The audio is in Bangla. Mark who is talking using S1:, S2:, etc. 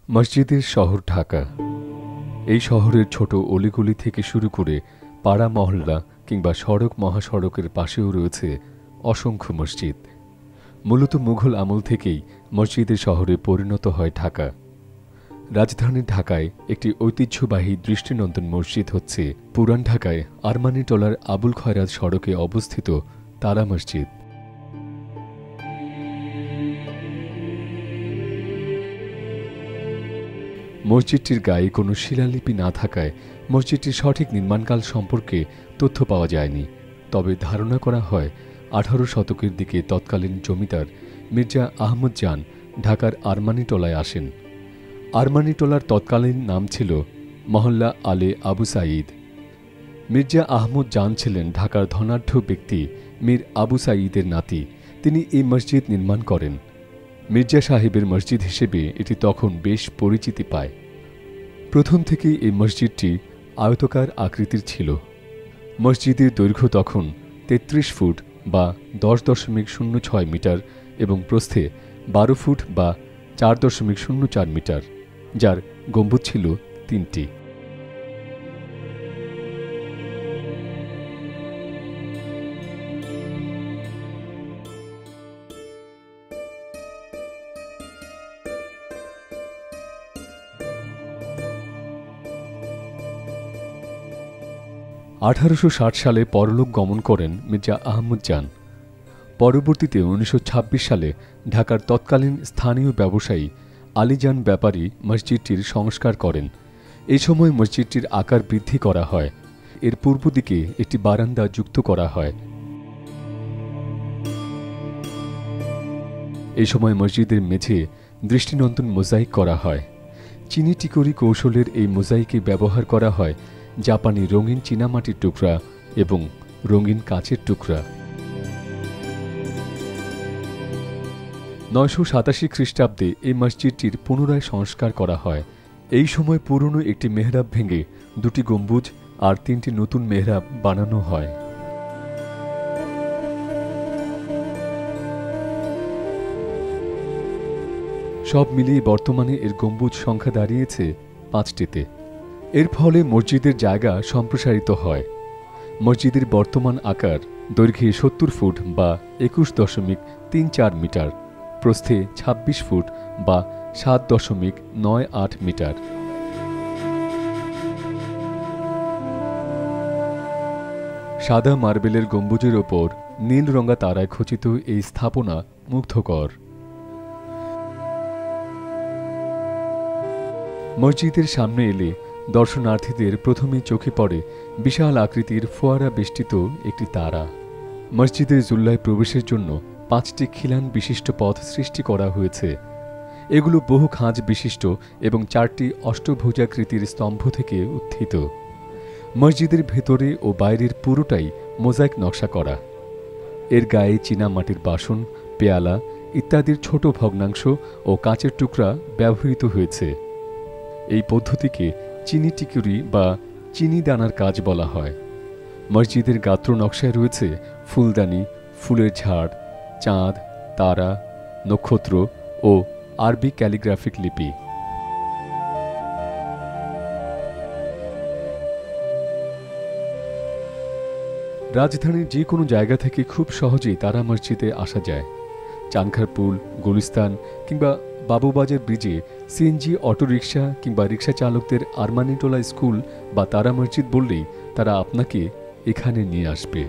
S1: মসজিদের শহর ঢাকা। এই শহরের ছোট অলিগলি থেকে শুরু করে পাড়া মহল্লা কিংবা সড়ক মহাসড়কের পাশেও রয়েছে অসংখ্য মসজিদ। মূলত মুঘল আমল থেকেই মসজিদের শহরে পরিণত হয় ঢাকা। রাজধানী ঢাকায় একটি ঐতিহ্যবাহী দৃষ্টিনন্দন মসজিদ হচ্ছে পুরান ঢাকায় আরমানিটোলার আবুল খয়রাত সড়কে অবস্থিত তারা মসজিদ। মসজিদটির গায়ে কোনো শিলালিপি না থাকায় মসজিদটির সঠিক নির্মাণকাল সম্পর্কে তথ্য পাওয়া যায়নি। তবে ধারণা করা হয় 18 শতকের দিকে তৎকালীন জমিদার মির্জা আহমদ জান ঢাকার আরমানিটোলায় আসেন। আরমানিটোলার তৎকালীন নাম ছিল মহল্লা আলে আবু সাঈদ। মির্জা আহমদ জান ছিলেন ঢাকার ধনাঢ্য ব্যক্তি মীর আবু সাঈদের নাতি। তিনি এই মসজিদ নির্মাণ করেন। মির্জা সাহেবের মসজিদ হিসেবে এটি তখন বেশ পরিচিতি পায়। প্রথম থেকেই এই মসজিদটি আয়তাকার আকৃতির ছিল। মসজিদের দৈর্ঘ্য তখন 33 ফুট বা 10.06 মিটার এবং প্রস্থে 12 ফুট বা 4.04 মিটার, যার গম্বুজ ছিল 3টি। সালে পরলোক গমন করেন মির্জা আহমদ জান। পরবর্তীতে 1926 সালে ঢাকার তৎকালীন স্থানীয় ব্যবসায়ী আলীজান ব্যাপারী মসজিদটির সংস্কার করেন। এই সময় মসজিদটির আকার বৃদ্ধি করা হয়। এর পূর্ব দিকে একটি বারান্দা যুক্ত করা হয়। এই সময় মসজিদের মেঝে দৃষ্টিনন্দন মোজাইক করা হয়। চিনি টিকরি কৌশলের এই মোজাইকে ব্যবহার করা হয় জাপানি রঙিন চীনামাটির টুকরা এবং রঙিন কাচের টুকরা। 987 খ্রিস্টাব্দে এই মসজিদটির পুনরায় সংস্কার করা হয়। এই সময় পুরনো একটি মেহরাব ভেঙে 2টি গম্বুজ আর 3টি নতুন মেহরাব বানানো হয়। সব মিলিয়ে বর্তমানে এর গম্বুজ সংখ্যা দাঁড়িয়েছে 5টিতে। এর ফলে মসজিদের জায়গা সম্প্রসারিত হয়। মসজিদের বর্তমান আকার দৈর্ঘ্যে 70 ফুট বা 21.34 মিটার, প্রস্থে 26 ফুট বা 7.98 মিটার। সাদা মার্বেলের গম্বুজের ওপর নীল রঙা তারায় খচিত এই স্থাপনা মুগ্ধকর। মসজিদের সামনে এলে দর্শনার্থীদের প্রথমেই চোখে পড়ে বিশাল আকৃতির ফোয়ারা বেষ্টিত একটি তারা। মসজিদের জুল্লায় প্রবেশের জন্য 5টি খিলান বিশিষ্ট পথ সৃষ্টি করা হয়েছে। এগুলো বহু খাঁজ বিশিষ্ট এবং 4টি অষ্টভুজাকৃতির স্তম্ভ থেকে উত্থিত। মসজিদের ভেতরে ও বাইরের পুরোটাই মোজাইক নকশা করা। এর গায়ে চীনামাটির বাসন, পেয়ালা ইত্যাদির ছোট ভগ্নাংশ ও কাঁচের টুকরা ব্যবহৃত হয়েছে। এই পদ্ধতিকে চিনি টিকুরি বা চিনি দানার কাজ বলা হয়। মসজিদের গাত্র নকশায় রয়েছে ফুলদানি, ফুলের ঝাড়, চাঁদ, তারা, নক্ষত্র ও আরবি ক্যালিগ্রাফিক লিপি। রাজধানীর যে কোনো জায়গা থেকে খুব সহজেই তারা মসজিদে আসা যায়। চানখারপুল, গুলিস্তান কিংবা বাবুবাজার ব্রিজে সিএনজি অটোরিকশা কিংবা রিকশা চালকদের আরমানিটোলা স্কুল বা তারা মসজিদ বললেই তারা আপনাকে এখানে নিয়ে আসবে।